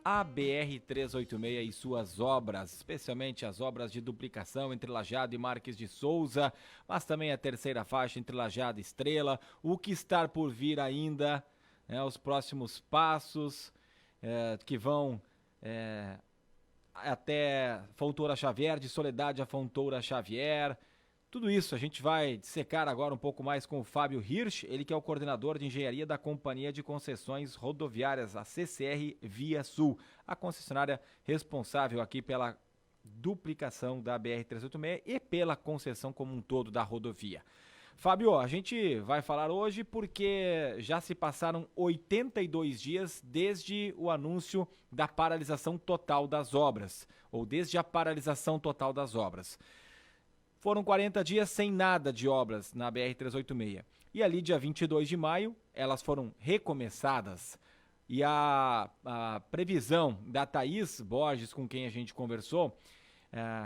a BR-386 e suas obras, especialmente as obras de duplicação entre Lajeado e Marques de Souza, mas também a terceira faixa entre Lajeado e Estrela, o que está por vir ainda, os próximos passos que vão até Fontoura Xavier, de Soledade a Fontoura Xavier. Tudo isso a gente vai dissecar agora um pouco mais com o Fábio Hirsch, ele que é o coordenador de engenharia da Companhia de Concessões Rodoviárias, a CCR Via Sul, a concessionária responsável aqui pela duplicação da BR-386 e pela concessão como um todo da rodovia. Fábio, a gente vai falar hoje porque já se passaram 82 dias desde o anúncio da paralisação total das obras, ou desde a paralisação total das obras. Foram 40 dias sem nada de obras na BR-386. E ali, dia 22 de maio, elas foram recomeçadas. E a previsão da Thaís Borges, com quem a gente conversou,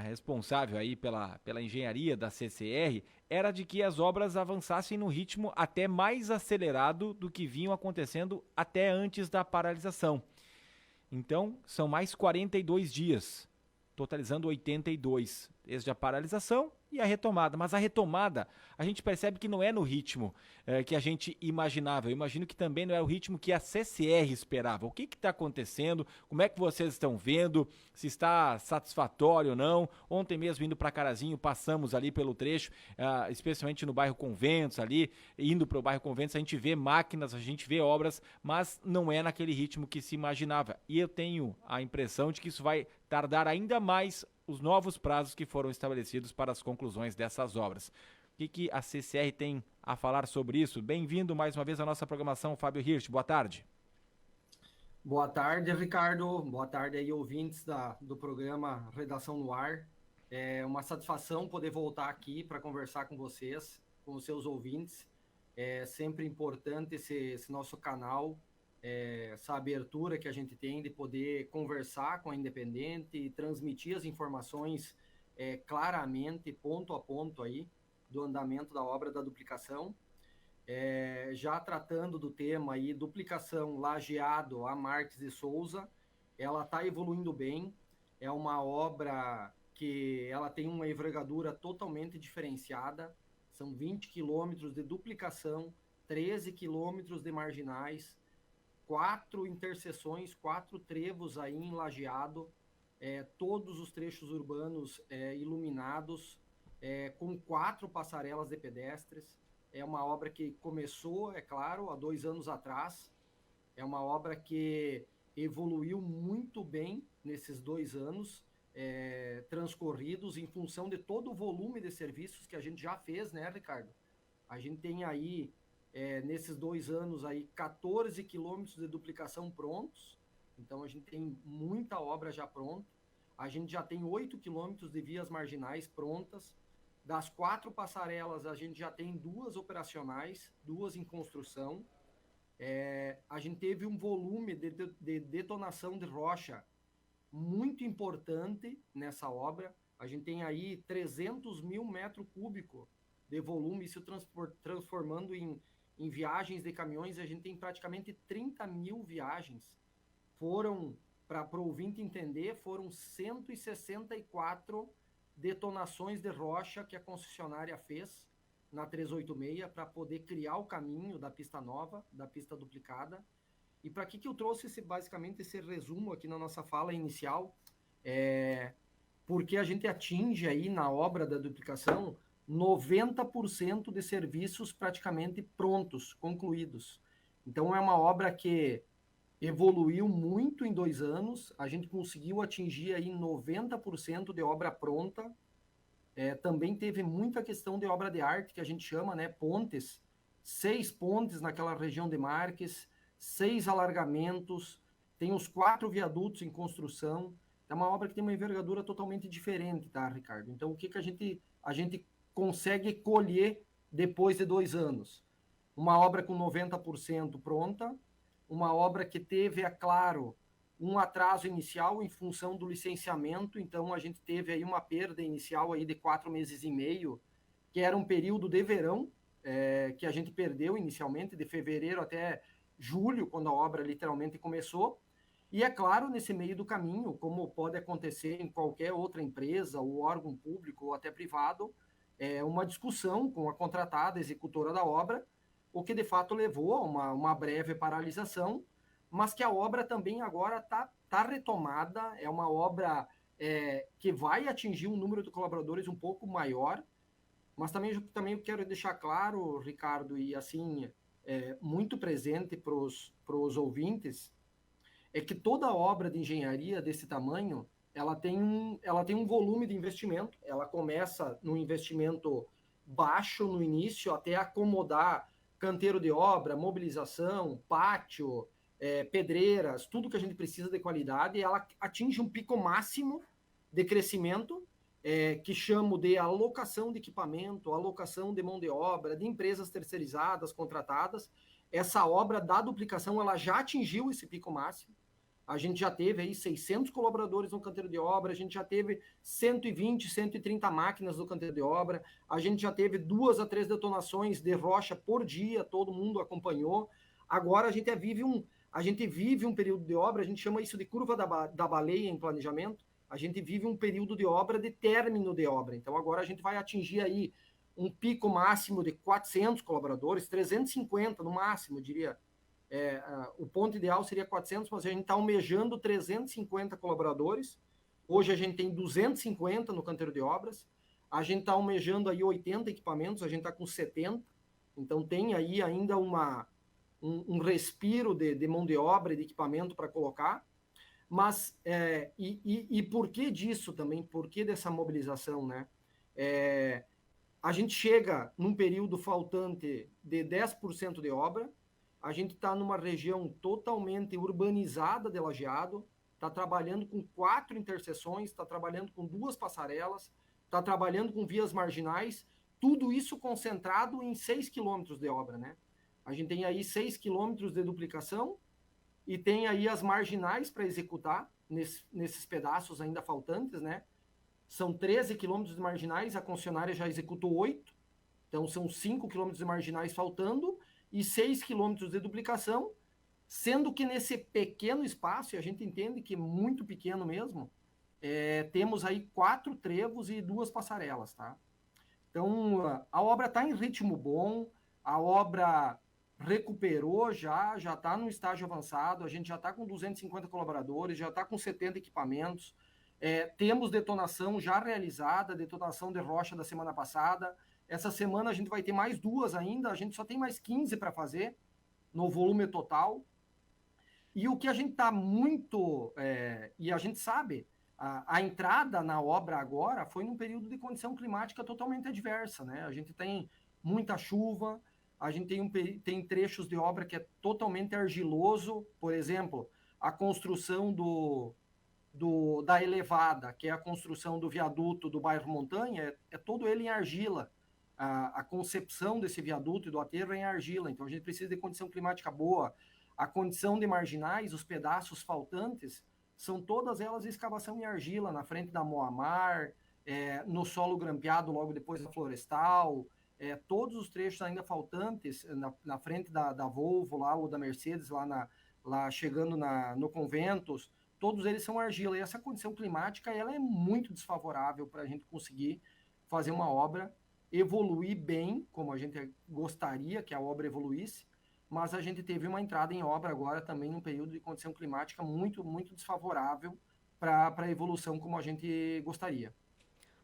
responsável aí pela engenharia da CCR, era de que as obras avançassem no ritmo até mais acelerado do que vinham acontecendo até antes da paralisação. Então, são mais 42 dias, totalizando 82, desde a paralisação e a retomada. Mas a retomada, a gente percebe que não é no ritmo que a gente imaginava. Eu imagino que também não é o ritmo que a CCR esperava. O que está acontecendo? Como é que vocês estão vendo? Se está satisfatório ou não? Ontem mesmo, indo para Carazinho, passamos ali pelo trecho, especialmente no bairro Conventos ali, indo para o bairro Conventos, a gente vê máquinas, a gente vê obras, mas não é naquele ritmo que se imaginava. E eu tenho a impressão de que isso vai tardar ainda mais os novos prazos que foram estabelecidos para as conclusões dessas obras. O que a CCR tem a falar sobre isso? Bem-vindo mais uma vez à nossa programação, Fábio Hirsch. Boa tarde. Boa tarde, Ricardo. Boa tarde aí, ouvintes do programa Redação no Ar. É uma satisfação poder voltar aqui para conversar com vocês, com os seus ouvintes. É sempre importante esse nosso canal, essa abertura que a gente tem de poder conversar com a Independente e transmitir as informações claramente, ponto a ponto aí, do andamento da obra da duplicação. Já tratando do tema aí, duplicação Lajeado a Marques de Souza, ela está evoluindo bem, é uma obra que ela tem uma envergadura totalmente diferenciada, são 20 quilômetros de duplicação, 13 quilômetros de marginais, 4 interseções, 4 trevos aí em Lajeado, todos os trechos urbanos iluminados, com 4 passarelas de pedestres. É uma obra que começou, é claro, há 2 anos atrás. É uma obra que evoluiu muito bem nesses 2 anos transcorridos em função de todo o volume de serviços que a gente já fez, né, Ricardo? A gente tem aí, nesses 2 anos, aí 14 quilômetros de duplicação prontos. Então, a gente tem muita obra já pronta. A gente já tem 8 quilômetros de vias marginais prontas. Das 4 passarelas, a gente já tem 2 operacionais, 2 em construção. A gente teve um volume de detonação de rocha muito importante nessa obra. A gente tem aí 300 mil metros cúbicos de volume, isso transformando em viagens de caminhões. A gente tem praticamente 30 mil viagens. Foram, para o ouvinte entender, foram 164 detonações de rocha que a concessionária fez na 386 para poder criar o caminho da pista nova, da pista duplicada. E para que eu trouxe basicamente esse resumo aqui na nossa fala inicial? Porque a gente atinge aí na obra da duplicação 90% de serviços praticamente prontos, concluídos. Então é uma obra que evoluiu muito em 2 anos, a gente conseguiu atingir aí 90% de obra pronta. Também teve muita questão de obra de arte, que a gente chama, né, pontes, 6 pontes naquela região de Marques, 6 alargamentos, tem os 4 viadutos em construção. É uma obra que tem uma envergadura totalmente diferente, tá, Ricardo? Então, o que a gente consegue colher depois de 2 anos? Uma obra com 90% pronta, uma obra que teve, é claro, um atraso inicial em função do licenciamento. Então, a gente teve aí uma perda inicial aí de 4 meses e meio, que era um período de verão, que a gente perdeu inicialmente, de fevereiro até julho, quando a obra literalmente começou. E é claro, nesse meio do caminho, como pode acontecer em qualquer outra empresa, ou órgão público, ou até privado, uma discussão com a contratada, executora da obra, o que de fato levou a uma breve paralisação, mas que a obra também agora está retomada, é uma obra que vai atingir um número de colaboradores um pouco maior, mas também eu quero deixar claro, Ricardo, e assim, muito presente para os ouvintes, é que toda obra de engenharia desse tamanho, ela tem um volume de investimento, ela começa no investimento baixo no início, até acomodar canteiro de obra, mobilização, pátio, pedreiras, tudo que a gente precisa de qualidade, e ela atinge um pico máximo de crescimento, que chamo de alocação de equipamento, alocação de mão de obra, de empresas terceirizadas, contratadas. Essa obra da duplicação, ela já atingiu esse pico máximo. A gente já teve aí 600 colaboradores no canteiro de obra, a gente já teve 120, 130 máquinas no canteiro de obra, a gente já teve 2 a 3 detonações de rocha por dia, todo mundo acompanhou. Agora a gente vive um período de obra, a gente chama isso de curva da baleia em planejamento, a gente vive um período de obra de término de obra. Então agora a gente vai atingir aí um pico máximo de 400 colaboradores, 350 no máximo, eu diria. O ponto ideal seria 400, mas a gente está almejando 350 colaboradores. Hoje a gente tem 250 no canteiro de obras. A gente está almejando aí 80 equipamentos, a gente está com 70. Então tem aí ainda um respiro de mão de obra e de equipamento para colocar. Mas, e por que disso também? Por que dessa mobilização, né? A gente chega num período faltante de 10% de obra, a gente está numa região totalmente urbanizada de Lajeado, está trabalhando com 4 interseções, está trabalhando com 2 passarelas, está trabalhando com vias marginais, tudo isso concentrado em 6 quilômetros de obra, né? A gente tem aí 6 quilômetros de duplicação, e tem aí as marginais para executar nesses pedaços ainda faltantes, né? São 13 quilômetros de marginais, a concessionária já executou 8, então são 5 quilômetros de marginais faltando e 6 quilômetros de duplicação, sendo que nesse pequeno espaço, e a gente entende que é muito pequeno mesmo, temos aí 4 trevos e 2 passarelas, tá? Então, a obra está em ritmo bom, a obra recuperou já está no estágio avançado, a gente já está com 250 colaboradores, já está com 70 equipamentos, temos detonação já realizada, detonação de rocha da semana passada, essa semana a gente vai ter mais 2 ainda, a gente só tem mais 15 para fazer no volume total, e o que a gente está muito, e a gente sabe, a entrada na obra agora foi num período de condição climática totalmente adversa, né? A gente tem muita chuva, a gente tem trechos de obra que é totalmente argiloso, por exemplo, a construção da elevada, que é a construção do viaduto do bairro Montanha, todo ele em argila. A concepção desse viaduto e do aterro é em argila, então a gente precisa de condição climática boa. A condição de marginais, os pedaços faltantes, são todas elas escavação em argila, na frente da Moamar, no solo grampeado logo depois da Florestal, todos os trechos ainda faltantes na frente da Volvo lá, ou da Mercedes lá chegando no Conventos, todos eles são argila, e essa condição climática ela é muito desfavorável para a gente conseguir fazer uma obra evoluir bem, como a gente gostaria que a obra evoluísse, mas a gente teve uma entrada em obra agora também num período de condição climática muito, muito desfavorável para a evolução como a gente gostaria.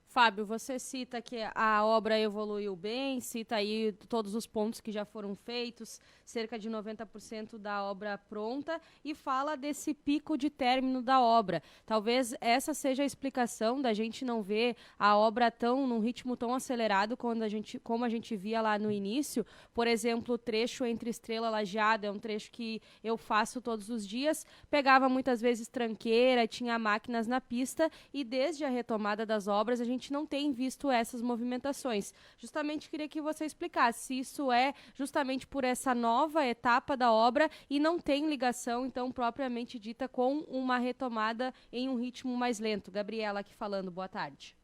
Fábio, você cita que a obra evoluiu bem, cita aí todos os pontos que já foram feitos, cerca de 90% da obra pronta, e fala desse pico de término da obra. Talvez essa seja a explicação da gente não ver a obra num ritmo tão acelerado como a gente via lá no início. Por exemplo, o trecho entre Estrela e Lajeado é um trecho que eu faço todos os dias, pegava muitas vezes tranqueira, tinha máquinas na pista, e desde a retomada das obras a gente não tem visto essas movimentações. Justamente queria que você explicasse se isso é justamente por essa nova etapa da obra e não tem ligação, então, propriamente dita com uma retomada em um ritmo mais lento. Gabriela aqui falando, boa tarde.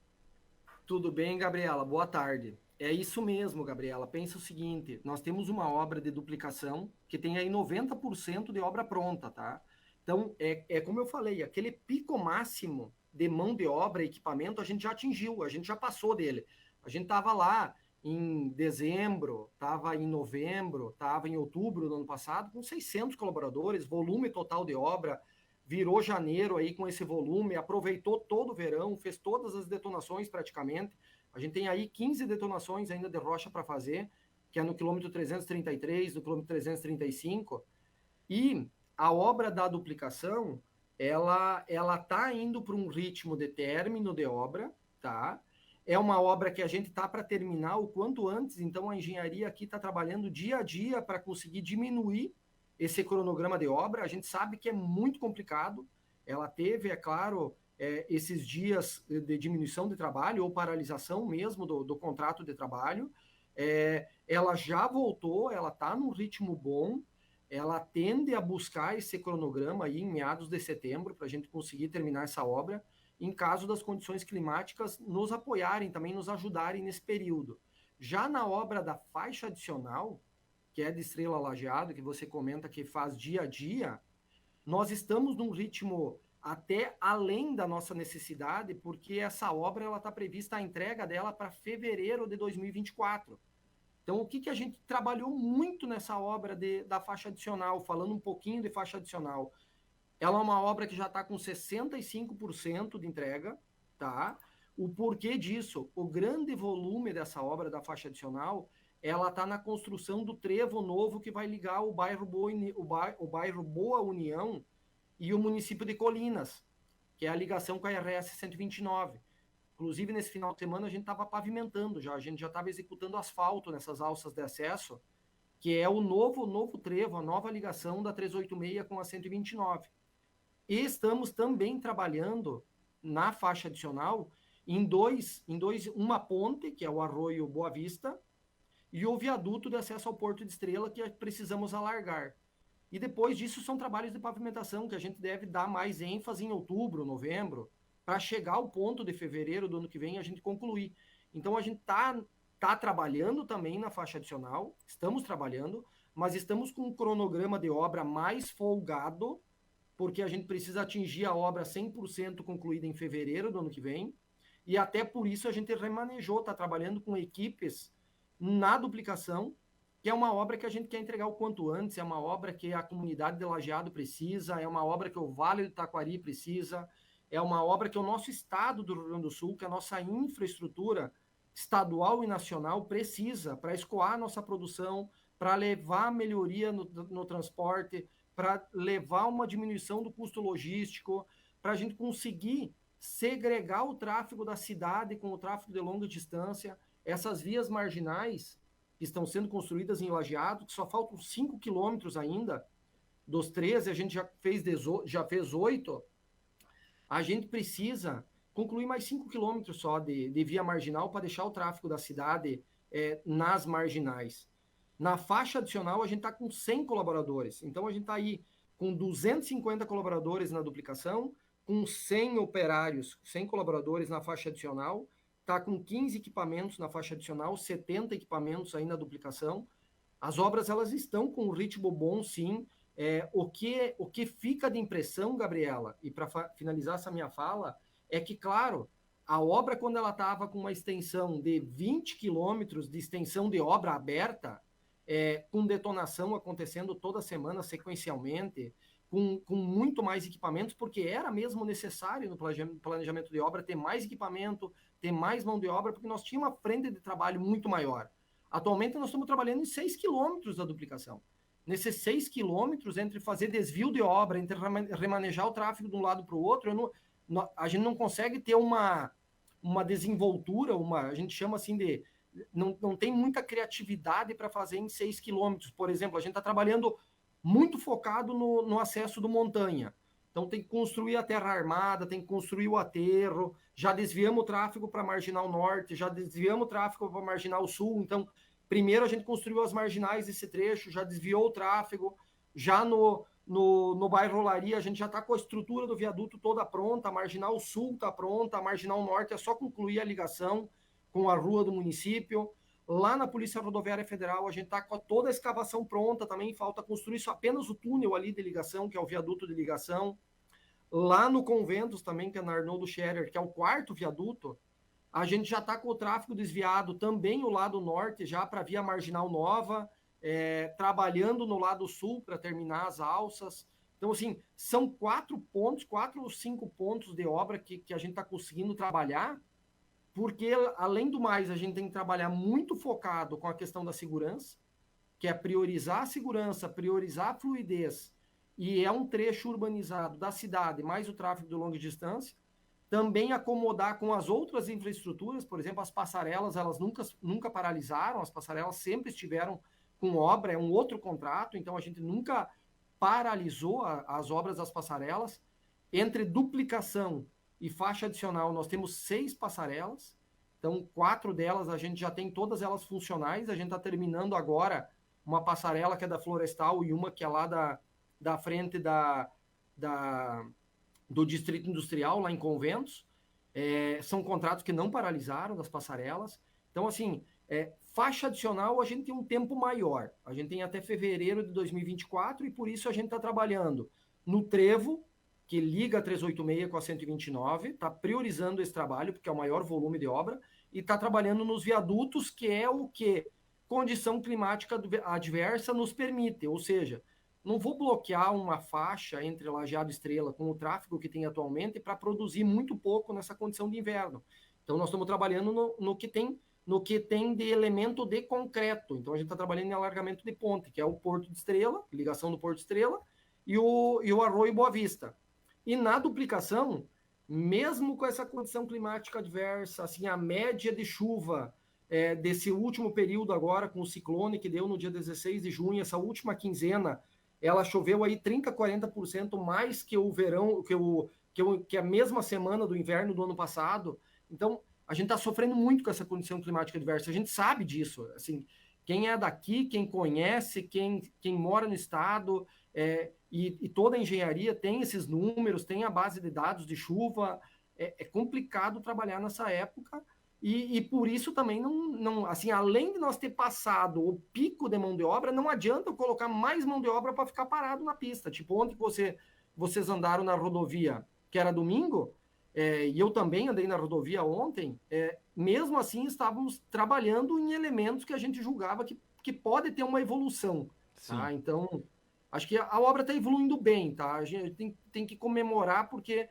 Tudo bem, Gabriela? Boa tarde. É isso mesmo, Gabriela. Pensa o seguinte, nós temos uma obra de duplicação que tem aí 90% de obra pronta, tá? Então, é como eu falei, aquele pico máximo de mão de obra e equipamento a gente já atingiu, a gente já passou dele. A gente estava lá em dezembro, estava em novembro, estava em outubro do ano passado, com 600 colaboradores, volume total de obra, virou janeiro aí com esse volume, aproveitou todo o verão, fez todas as detonações praticamente. A gente tem aí 15 detonações ainda de rocha para fazer, que é no quilômetro 333, no quilômetro 335, e a obra da duplicação, ela está indo para um ritmo de término de obra, tá? É uma obra que a gente está para terminar o quanto antes, então a engenharia aqui está trabalhando dia a dia para conseguir diminuir esse cronograma de obra. A gente sabe que é muito complicado. Ela teve, é claro, esses dias de diminuição de trabalho ou paralisação mesmo do contrato de trabalho. Ela já voltou, ela está num ritmo bom, ela tende a buscar esse cronograma aí em meados de setembro para a gente conseguir terminar essa obra, em caso das condições climáticas nos apoiarem, também nos ajudarem nesse período. Já na obra da faixa adicional, que é de Estrela Lajeado, que você comenta que faz dia a dia, nós estamos num ritmo até além da nossa necessidade, porque essa obra ela está prevista a entrega dela para fevereiro de 2024. Então, o que a gente trabalhou muito nessa obra da faixa adicional, falando um pouquinho de faixa adicional, ela é uma obra que já está com 65% de entrega, tá? O porquê disso? O grande volume dessa obra da faixa adicional, ela está na construção do trevo novo que vai ligar o bairro Boa União e o município de Colinas, que é a ligação com a RS 129. Inclusive, nesse final de semana, a gente estava pavimentando já, a gente já estava executando asfalto nessas alças de acesso, que é o novo trevo, a nova ligação da 386 com a 129. E estamos também trabalhando na faixa adicional em uma ponte, que é o Arroio Boa Vista, e o viaduto de acesso ao Porto de Estrela, que precisamos alargar. E depois disso são trabalhos de pavimentação, que a gente deve dar mais ênfase em outubro, novembro, para chegar ao ponto de fevereiro do ano que vem a gente concluir. Então a gente tá trabalhando também na faixa adicional, estamos trabalhando, mas estamos com um cronograma de obra mais folgado, porque a gente precisa atingir a obra 100% concluída em fevereiro do ano que vem, e até por isso a gente remanejou, está trabalhando com equipes na duplicação, que é uma obra que a gente quer entregar o quanto antes, é uma obra que a comunidade de Lajeado precisa, é uma obra que o Vale do Taquari precisa, é uma obra que o nosso estado do Rio Grande do Sul, que a nossa infraestrutura estadual e nacional precisa para escoar a nossa produção, para levar melhoria no transporte, para levar uma diminuição do custo logístico, para a gente conseguir segregar o tráfego da cidade com o tráfego de longa distância. Essas vias marginais que estão sendo construídas em Lajeado, que só faltam 5 quilômetros ainda, dos 13, a gente já fez 8, a gente precisa concluir mais 5 quilômetros só de via marginal para deixar o tráfego da cidade nas marginais. Na faixa adicional, a gente está com 100 colaboradores. Então, a gente está aí com 250 colaboradores na duplicação, com 100 operários, 100 colaboradores na faixa adicional, está com 15 equipamentos na faixa adicional, 70 equipamentos aí na duplicação. As obras elas estão com um ritmo bom, sim. O que fica de impressão, Gabriela, e para finalizar essa minha fala, é que, claro, a obra, quando ela estava com uma extensão de 20 quilômetros de extensão de obra aberta, com detonação acontecendo toda semana sequencialmente, com muito mais equipamentos, porque era mesmo necessário no planejamento de obra ter mais equipamento, ter mais mão de obra, porque nós tínhamos uma frente de trabalho muito maior. Atualmente nós estamos trabalhando em 6 quilômetros da duplicação. Nesses 6 quilômetros, entre fazer desvio de obra, entre remanejar o tráfego de um lado para o outro, a gente não consegue ter uma desenvoltura, a gente chama assim de... Não tem muita criatividade para fazer em 6 quilômetros. Por exemplo, a gente está trabalhando muito focado no acesso do montanha. Então tem que construir a terra armada, tem que construir o aterro, já desviamos o tráfego para a Marginal Norte, já desviamos o tráfego para a Marginal Sul. Então, primeiro a gente construiu as marginais desse trecho, já desviou o tráfego, já no bairro Olaria a gente já está com a estrutura do viaduto toda pronta, a Marginal Sul está pronta, a Marginal Norte é só concluir a ligação com a rua do município. Lá na Polícia Rodoviária Federal, a gente está com toda a escavação pronta também, falta construir só apenas o túnel ali de ligação, que é o viaduto de ligação. Lá no Conventos também, que é na Arnoldo Scherer, que é o 4º viaduto, a gente já está com o tráfego desviado também o lado norte, já para via marginal nova, trabalhando no lado sul para terminar as alças. Então, assim, são 4 ou 5 pontos de obra que a gente está conseguindo trabalhar, porque, além do mais, a gente tem que trabalhar muito focado com a questão da segurança, que é priorizar a segurança, priorizar a fluidez, e é um trecho urbanizado da cidade, mais o tráfego de longa distância, também acomodar com as outras infraestruturas, por exemplo, as passarelas, elas nunca paralisaram, as passarelas sempre estiveram com obra, é um outro contrato, então a gente nunca paralisou as obras das passarelas. Entre duplicação e faixa adicional, nós temos 6 passarelas, então 4 delas a gente já tem todas elas funcionais, a gente está terminando agora uma passarela que é da Florestal e uma que é lá da frente do Distrito Industrial, lá em Conventos. São contratos que não paralisaram das passarelas. Então, assim, faixa adicional a gente tem um tempo maior. A gente tem até fevereiro de 2024 e por isso a gente está trabalhando no trevo, que liga a 386 com a 129, está priorizando esse trabalho, porque é o maior volume de obra, e está trabalhando nos viadutos, que é o que condição climática adversa nos permite, ou seja, não vou bloquear uma faixa entre Lajeado e Estrela com o tráfego que tem atualmente para produzir muito pouco nessa condição de inverno. Então, nós estamos trabalhando no que tem de elemento de concreto. Então, a gente está trabalhando em alargamento de ponte, que é o Porto de Estrela, ligação do Porto de Estrela, e o Arroio Boa Vista. E na duplicação, mesmo com essa condição climática adversa, assim, a média de chuva desse último período agora, com o ciclone que deu no dia 16 de junho, essa última quinzena, ela choveu aí 30%, 40% mais que o verão, que a mesma semana do inverno do ano passado. Então, a gente está sofrendo muito com essa condição climática adversa. A gente sabe disso. Assim, quem é daqui, quem conhece, quem mora no estado, e toda a engenharia tem esses números, tem a base de dados de chuva. É complicado trabalhar nessa época. E por isso também não, assim, além de nós ter passado o pico de mão de obra, não adianta eu colocar mais mão de obra para ficar parado na pista. Tipo, ontem vocês andaram na rodovia, que era domingo, e eu também andei na rodovia ontem, mesmo assim estávamos trabalhando em elementos que a gente julgava que pode ter uma evolução. Tá? Então, acho que a obra está evoluindo bem, tá? A gente tem que comemorar porque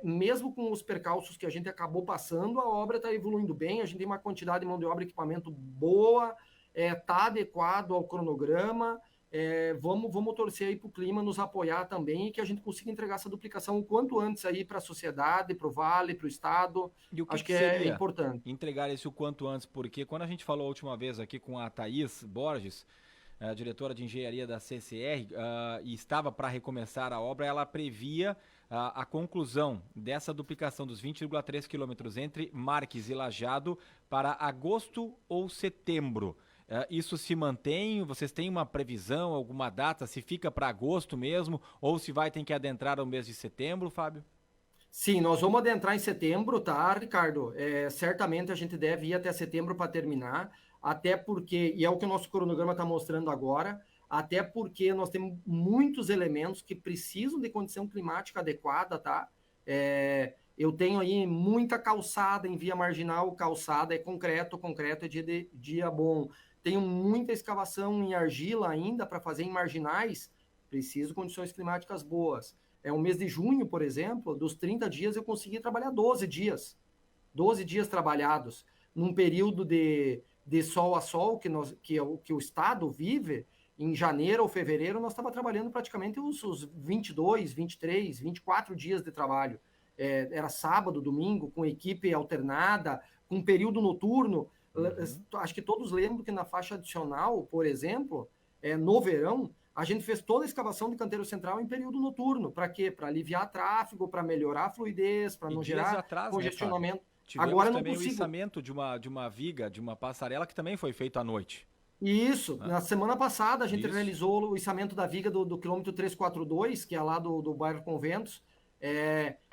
mesmo com os percalços que a gente acabou passando, a obra está evoluindo bem, a gente tem uma quantidade de mão de obra e equipamento boa, está adequado ao cronograma, vamos torcer aí para o clima nos apoiar também e que a gente consiga entregar essa duplicação o quanto antes aí para a sociedade, para o Vale, para o Estado. E o que acho que seria é importante. Entregar isso o quanto antes, porque quando a gente falou a última vez aqui com a Thaís Borges, a diretora de engenharia da CCR, e estava para recomeçar a obra, ela previa a conclusão dessa duplicação dos 20,3 quilômetros entre Marques e Lajeado para agosto ou setembro. Isso se mantém? Vocês têm uma previsão, alguma data? Se fica para agosto mesmo ou se vai ter que adentrar o mês de setembro, Fábio? Sim, nós vamos adentrar em setembro, tá, Ricardo? Certamente a gente deve ir até setembro para terminar, até porque, e é o que o nosso cronograma está mostrando agora, até porque nós temos muitos elementos que precisam de condição climática adequada, tá? Eu tenho aí muita calçada em via marginal, calçada é concreto é dia bom. Tenho muita escavação em argila ainda para fazer em marginais, preciso de condições climáticas boas. O mês de junho, por exemplo, dos 30 dias eu consegui trabalhar 12 dias. 12 dias trabalhados. Num período de sol a sol que o Estado vive, em janeiro ou fevereiro, nós estávamos trabalhando praticamente os 22, 23, 24 dias de trabalho. Era sábado, domingo, com equipe alternada, com período noturno. Acho que todos lembram que na faixa adicional, por exemplo, no verão, a gente fez toda a escavação de canteiro central em período noturno. Para quê? Para aliviar tráfego, para melhorar a fluidez, para não gerar congestionamento. Tivemos agora também o içamento de uma viga, de uma passarela que também foi feito à noite. Isso, na semana passada a gente realizou o içamento da viga do quilômetro 342, que é lá do bairro Conventos.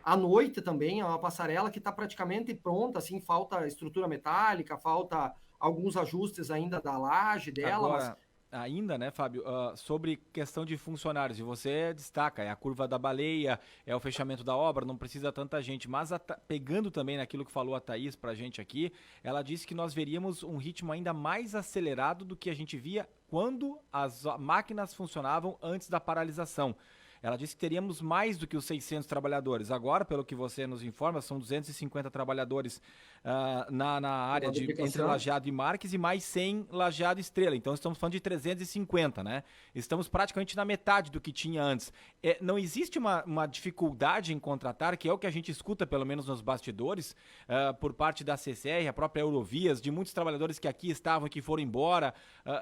À noite também, é uma passarela que está praticamente pronta, assim, falta estrutura metálica, falta alguns ajustes ainda da laje dela, Agora, ainda, né, Fábio, sobre questão de funcionários, e você destaca, é a curva da baleia, é o fechamento da obra, não precisa tanta gente, mas pegando também naquilo que falou a Thaís pra gente aqui, ela disse que nós veríamos um ritmo ainda mais acelerado do que a gente via quando as máquinas funcionavam antes da paralisação. Ela disse que teríamos mais do que os 600 trabalhadores. Agora, pelo que você nos informa, são 250 trabalhadores na área entre Lajeado e Marques e mais 100 Lajeado e Estrela. Então, estamos falando de 350, né? Estamos praticamente na metade do que tinha antes. Não existe uma dificuldade em contratar, que é o que a gente escuta, pelo menos nos bastidores, por parte da CCR, a própria Eurovias, de muitos trabalhadores que aqui estavam e que foram embora.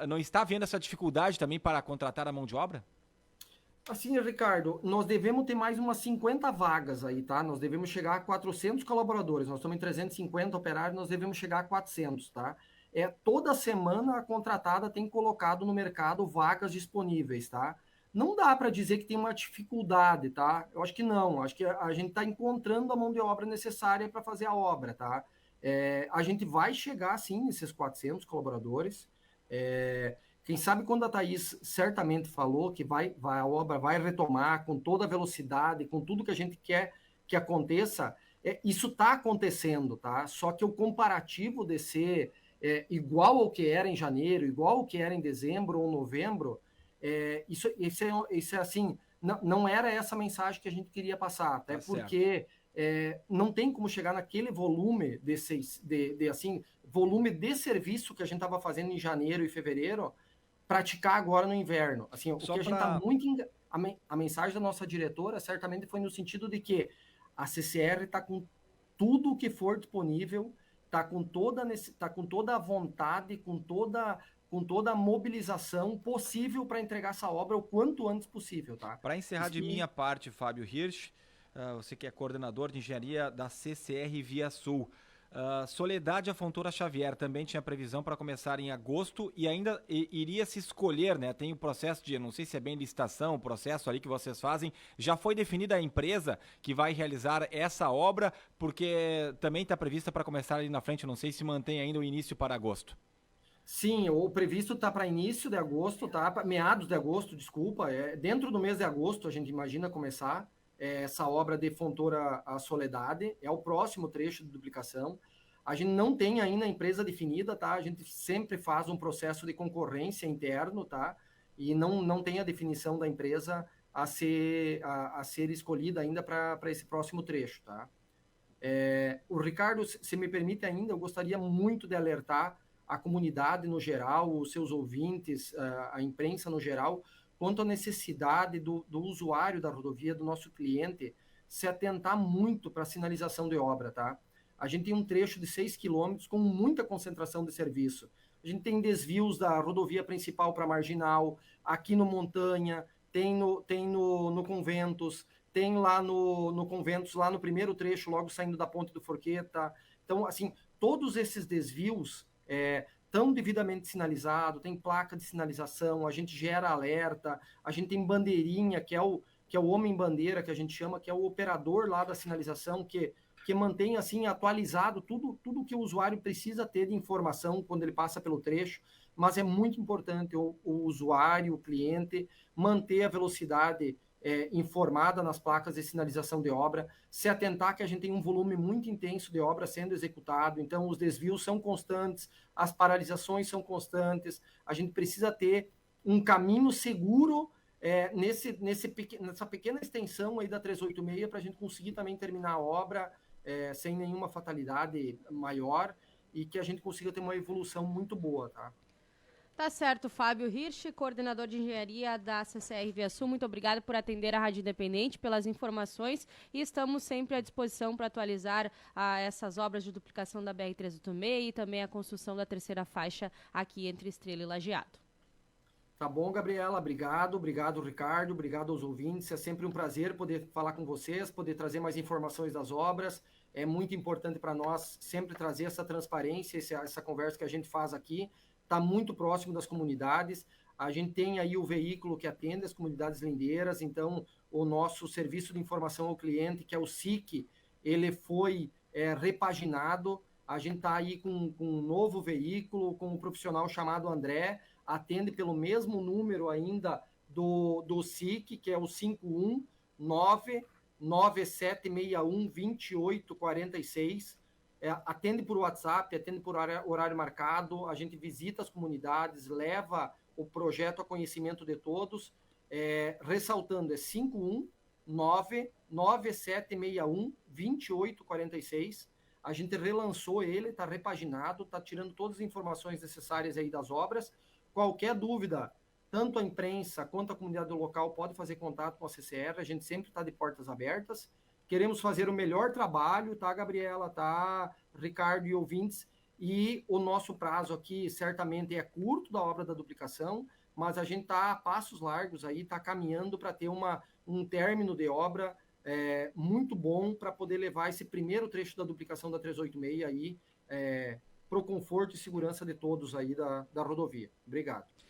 Não está havendo essa dificuldade também para contratar a mão de obra? Assim, Ricardo, nós devemos ter mais umas 50 vagas aí, tá? Nós devemos chegar a 400 colaboradores. Nós estamos em 350 operários, nós devemos chegar a 400, tá? Toda semana a contratada tem colocado no mercado vagas disponíveis, tá? Não dá para dizer que tem uma dificuldade, tá? Eu acho que não. Acho que a gente está encontrando a mão de obra necessária para fazer a obra, tá? A gente vai chegar, sim, nesses 400 colaboradores. Quem sabe quando a Thaís certamente falou que a obra vai retomar com toda a velocidade, com tudo que a gente quer que aconteça, isso está acontecendo, tá? Só que o comparativo de ser igual ao que era em janeiro, igual ao que era em dezembro ou novembro, isso é assim, não era essa mensagem que a gente queria passar, até porque não tem como chegar naquele volume volume de serviço que a gente estava fazendo em janeiro e fevereiro, praticar agora no inverno. Assim, o que a gente está muito... A mensagem da nossa diretora certamente foi no sentido de que a CCR está com tudo o que for disponível, está com toda a vontade, com toda a mobilização possível para entregar essa obra o quanto antes possível, tá? Para encerrar de minha parte, Fábio Hirsch, você que é coordenador de engenharia da CCR Via Sul. Soledade Afontoura Xavier também tinha previsão para começar em agosto e ainda iria se escolher, né? Tem o processo de, não sei se é bem licitação, o processo ali que vocês fazem. Já foi definida a empresa que vai realizar essa obra, porque também está prevista para começar ali na frente, não sei se mantém ainda o início para agosto. Sim, o previsto está para início de agosto, tá? Meados de agosto, desculpa. Dentro do mês de agosto a gente imagina começar essa obra de Fontoura a Soledade, é o próximo trecho de duplicação. A gente não tem ainda a empresa definida, tá? A gente sempre faz um processo de concorrência interno, tá? E não tem a definição da empresa a ser escolhida ainda para esse próximo trecho, tá? O Ricardo, se me permite ainda, eu gostaria muito de alertar a comunidade no geral, os seus ouvintes, a imprensa no geral, quanto à necessidade do usuário da rodovia, do nosso cliente, se atentar muito para a sinalização de obra, tá? A gente tem um trecho de 6 quilômetros com muita concentração de serviço. A gente tem desvios da rodovia principal para Marginal, aqui no Montanha, tem no Conventos, tem lá no Conventos, lá no primeiro trecho, logo saindo da Ponte do Forqueta. Então, assim, todos esses desvios estão devidamente sinalizados, tem placa de sinalização, a gente gera alerta, a gente tem bandeirinha, que é o homem-bandeira, que a gente chama, que é o operador lá da sinalização, que mantém assim atualizado tudo que o usuário precisa ter de informação quando ele passa pelo trecho, mas é muito importante o usuário, o cliente, manter a velocidade informada nas placas de sinalização de obra, se atentar que a gente tem um volume muito intenso de obra sendo executado, então os desvios são constantes, as paralisações são constantes, a gente precisa ter um caminho seguro nessa pequena extensão aí da 386 para a gente conseguir também terminar a obra sem nenhuma fatalidade maior e que a gente consiga ter uma evolução muito boa, tá? Tá certo, Fábio Hirsch, coordenador de engenharia da CCR Via Sul. Muito obrigado por atender a Rádio Independente, pelas informações, e estamos sempre à disposição para atualizar essas obras de duplicação da BR-386 e também a construção da terceira faixa aqui entre Estrela e Lajeado. Tá bom, Gabriela, obrigado, Ricardo, obrigado aos ouvintes, é sempre um prazer poder falar com vocês, poder trazer mais informações das obras, é muito importante para nós sempre trazer essa transparência, essa conversa que a gente faz aqui, está muito próximo das comunidades, a gente tem aí o veículo que atende as comunidades lindeiras, então o nosso serviço de informação ao cliente, que é o SIC, ele foi repaginado, A gente está aí com um novo veículo, com um profissional chamado André, atende pelo mesmo número ainda do SIC, que é o 51997612846. Atende por WhatsApp, atende por horário marcado, a gente visita as comunidades, leva o projeto a conhecimento de todos, ressaltando, é 51997612846. A gente relançou ele, está repaginado, está tirando todas as informações necessárias aí das obras. Qualquer dúvida, tanto a imprensa quanto a comunidade local pode fazer contato com a CCR, a gente sempre está de portas abertas. Queremos fazer o melhor trabalho, tá, Gabriela, tá, Ricardo e ouvintes, e o nosso prazo aqui certamente é curto da obra da duplicação, mas a gente está a passos largos aí, está caminhando para ter um término de obra muito bom para poder levar esse primeiro trecho da duplicação da 386 aí para o conforto e segurança de todos aí da rodovia. Obrigado.